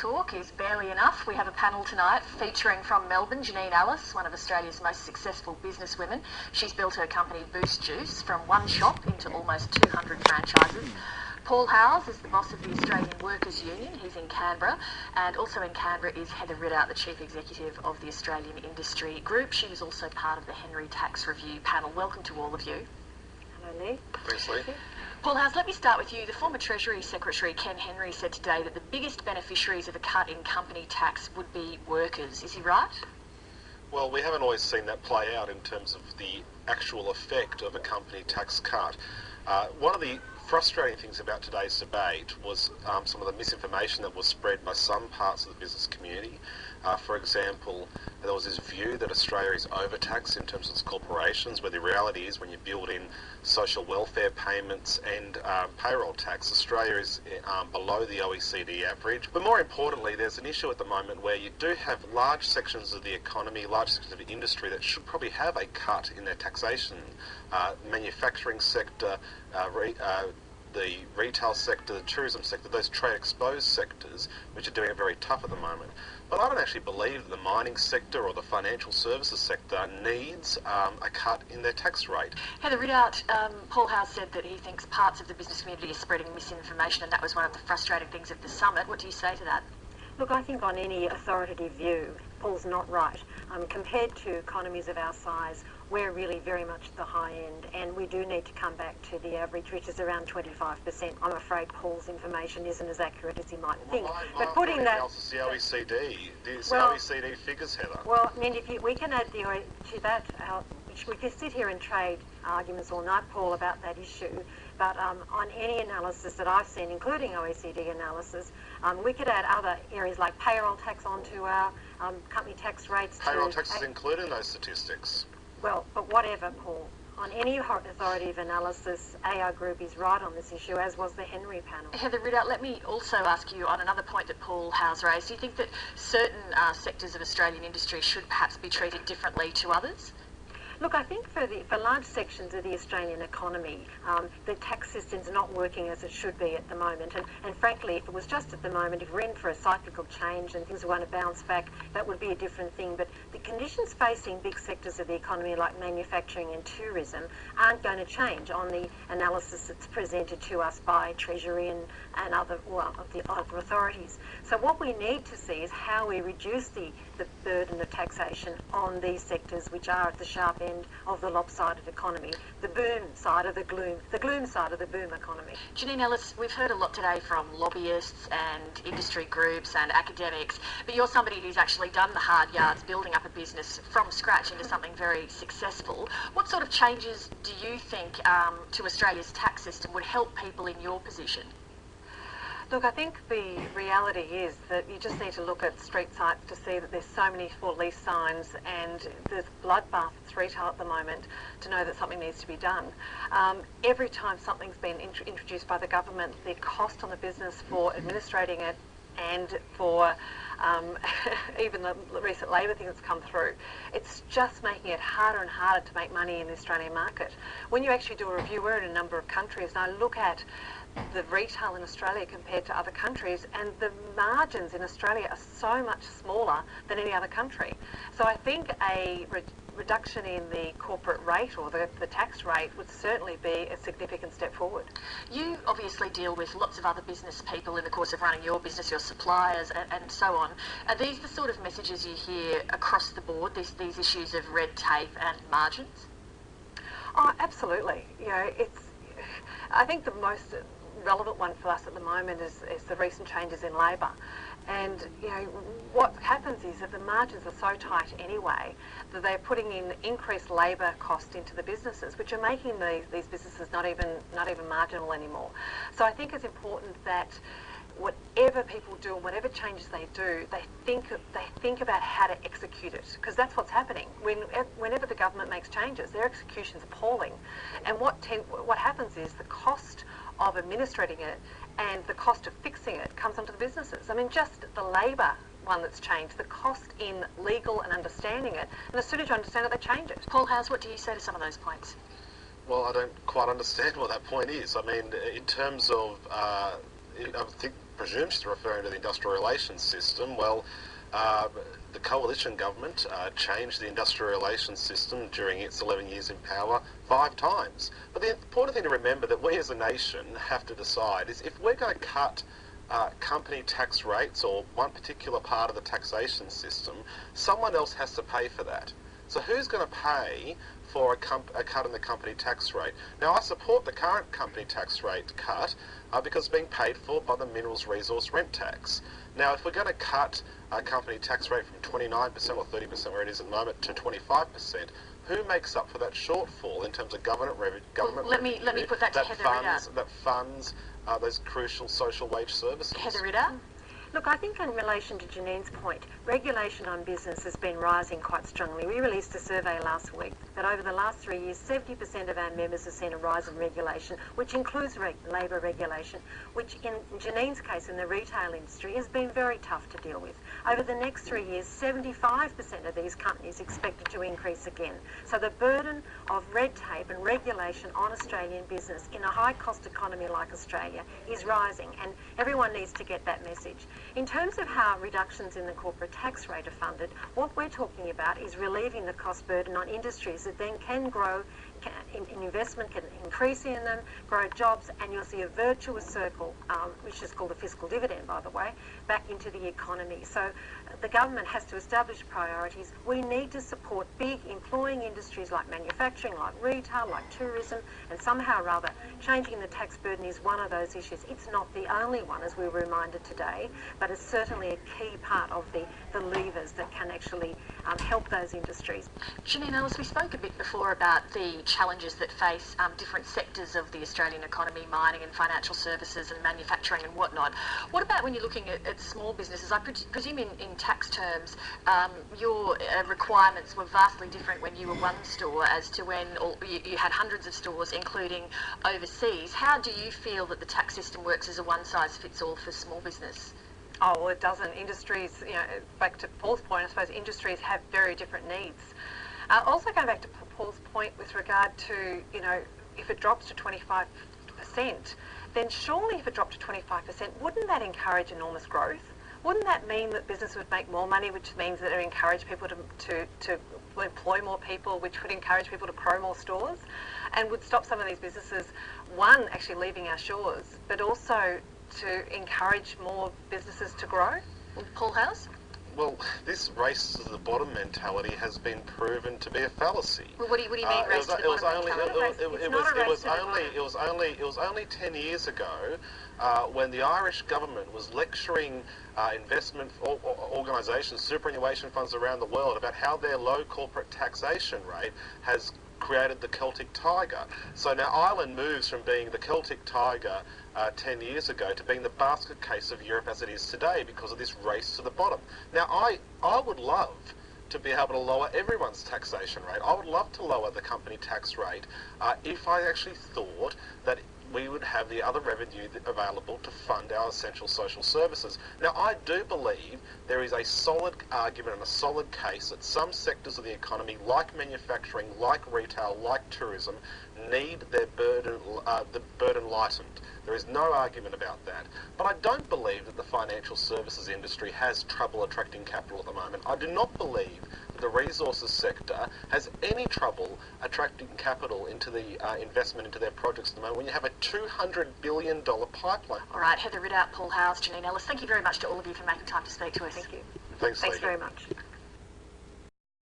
talk is barely enough. We have a panel tonight featuring from Melbourne, Janine Ellis, one of Australia's most successful businesswomen. She's built her company Boost Juice from one shop into almost 200 franchises. Paul Howes is the boss of the Australian Workers Union. He's in Canberra. And also in Canberra is Heather Ridout, the Chief Executive of the Australian Industry Group. She was also part of the Henry Tax Review panel. Welcome to all of you. Hello, Lee. Thanks, Lee. Paul Howes, let me start with you. The former Treasury Secretary, Ken Henry, said today that the biggest beneficiaries of a cut in company tax would be workers. Is he right? Well, we haven't always seen that play out in terms of the actual effect of a company tax cut. One of the frustrating things about today's debate was some of the misinformation that was spread by some parts of the business community. For example, there was this view that Australia is overtaxed in terms of its corporations, where the reality is when you build in social welfare payments and payroll tax, Australia is below the OECD average. But more importantly, there's an issue at the moment where you do have large sections of the economy, large sections of the industry that should probably have a cut in their taxation. Manufacturing sector, the retail sector, the tourism sector, those trade exposed sectors, which are doing it very tough at the moment. But I don't actually believe that the mining sector or the financial services sector needs a cut in their tax rate. Heather Ridout, Paul Howes said that he thinks parts of the business community are spreading misinformation, and that was one of the frustrating things of the summit. What do you say to that? Look, I think on any authoritative view, Paul's not right. Compared to economies of our size, we're really very much at the high end, and we do need to come back to the average, which is around 25%. I'm afraid Paul's information isn't as accurate as he might think. But putting that else is the OECD. These OECD figures, Heather. Well, I mean, we can add to that. We could sit here and trade arguments all night, Paul, about that issue. But on any analysis that I've seen, including OECD analysis, we could add other areas like payroll tax onto our company tax rates. Payroll tax is included in those statistics. Well, but whatever, Paul. On any authoritative analysis, AR Group is right on this issue, as was the Henry panel. Heather Ridout, let me also ask you on another point that Paul Howes raised. Do you think that certain sectors of Australian industry should perhaps be treated differently to others? Look, I think for large sections of the Australian economy, the tax system's not working as it should be at the moment. And frankly, if it was just at the moment, if we're in for a cyclical change and things are going to bounce back, that would be a different thing. But the conditions facing big sectors of the economy like manufacturing and tourism aren't going to change on the analysis that's presented to us by Treasury and other authorities. So what we need to see is how we reduce the burden of taxation on these sectors which are at the sharp end of the lopsided economy, the boom side of the gloom side of the boom economy. Janine Ellis, we've heard a lot today from lobbyists and industry groups and academics, but you're somebody who's actually done the hard yards, building up a business from scratch into something very successful. What sort of changes do you think to Australia's tax system would help people in your position? Look, I think the reality is that you just need to look at street sites to see that there's so many for lease signs and there's bloodbath at retail at the moment to know that something needs to be done. Every time something's been introduced by the government, the cost on the business for administrating it and for even the recent Labor thing that's come through, it's just making it harder and harder to make money in the Australian market. When you actually do a review, we're in a number of countries, and I look at the retail in Australia compared to other countries, and the margins in Australia are so much smaller than any other country. So I think a reduction in the corporate rate or the tax rate would certainly be a significant step forward. You obviously deal with lots of other business people in the course of running your business, your suppliers and so on. Are these the sort of messages you hear across the board, these issues of red tape and margins? Oh, absolutely. You know, I think the most relevant one for us at the moment is the recent changes in labour. And you know what happens is that the margins are so tight anyway that they're putting in increased labour cost into the businesses, which are making these businesses not even marginal anymore. So I think it's important that whatever people do and whatever changes they do, they think about how to execute it, because that's what's happening. Whenever the government makes changes, their execution's appalling, and what happens is the cost of administrating it and the cost of fixing it comes onto the businesses. I mean, just the labour one that's changed, the cost in legal and understanding it, and as soon as you understand it, they change it. Paul Howes, what do you say to some of those points? Well, I don't quite understand what that point is. I mean, in terms of, I think presume she's referring to the industrial relations system. Well, the coalition government changed the industrial relations system during its 11 years in power 5 times. But the important thing to remember that we as a nation have to decide is if we're going to cut company tax rates or one particular part of the taxation system, someone else has to pay for that. So who's going to pay for a cut in the company tax rate? Now, I support the current company tax rate cut because it's being paid for by the minerals resource rent tax. Now, if we're going to cut a company tax rate from 29% or 30% where it is at the moment to 25%, who makes up for that shortfall in terms of government revenue? Let me put that to Heather Ritter. That funds those crucial social wage services. Heather Ritter. Look, I think in relation to Janine's point, regulation on business has been rising quite strongly. We released a survey last week that over the last 3 years, 70% of our members have seen a rise in regulation, which includes labour regulation, which in Janine's case in the retail industry has been very tough to deal with. Over the next 3 years, 75% of these companies expected to increase again. So the burden of red tape and regulation on Australian business in a high-cost economy like Australia is rising, and everyone needs to get that message. In terms of how reductions in the corporate tax rate are funded, what we're talking about is relieving the cost burden on industries that then can grow, investment can increase in them, grow jobs, and you'll see a virtuous circle, which is called the fiscal dividend, by the way, back into the economy. So the government has to establish priorities. We need to support big employing industries like manufacturing, like retail, like tourism, and somehow or other changing the tax burden is one of those issues. It's not the only one, as we were reminded today, but it's certainly a key part of the levers that can actually help those industries. Janine Ellis, we spoke a bit before about the challenges that face different sectors of the Australian economy, mining and financial services and manufacturing and whatnot. What about when you're looking at small businesses? I presume in tax terms, your requirements were vastly different when you were one store as to when you had hundreds of stores, including overseas. How do you feel that the tax system works as a one-size-fits-all for small business? Oh, well, it doesn't. Industries, back to Paul's point, I suppose industries have very different needs. Also going back to Paul's point with regard to, if it drops to 25%, then surely if it dropped to 25%, wouldn't that encourage enormous growth? Wouldn't that mean that business would make more money, which means that it would encourage people to employ more people, which would encourage people to grow more stores, and would stop some of these businesses, one, actually leaving our shores, but also to encourage more businesses to grow? Paul House? Well, this race to the bottom mentality has been proven to be a fallacy. Well, what do you mean race to the bottom mentality? It was only 10 years ago when the Irish government was lecturing investment organisations, superannuation funds around the world about how their low corporate taxation rate has created the Celtic Tiger. So now Ireland moves from being the Celtic Tiger 10 years ago to being the basket case of Europe as it is today because of this race to the bottom. Now I would love to be able to lower everyone's taxation rate. I would love to lower the company tax rate if I actually thought that we would have the other revenue available to fund our essential social services. Now, I do believe there is a solid argument and a solid case that some sectors of the economy, like manufacturing, like retail, like tourism, need their the burden lightened. There is no argument about that. But I don't believe that the financial services industry has trouble attracting capital at the moment. I do not believe that the resources sector has any trouble attracting capital into the investment into their projects at the moment when you have a $200 billion pipeline. All right, Heather Ritter, Paul Howes, Janine Ellis, thank you very much to all of you for making time to speak to us. Thank you. Thanks very much.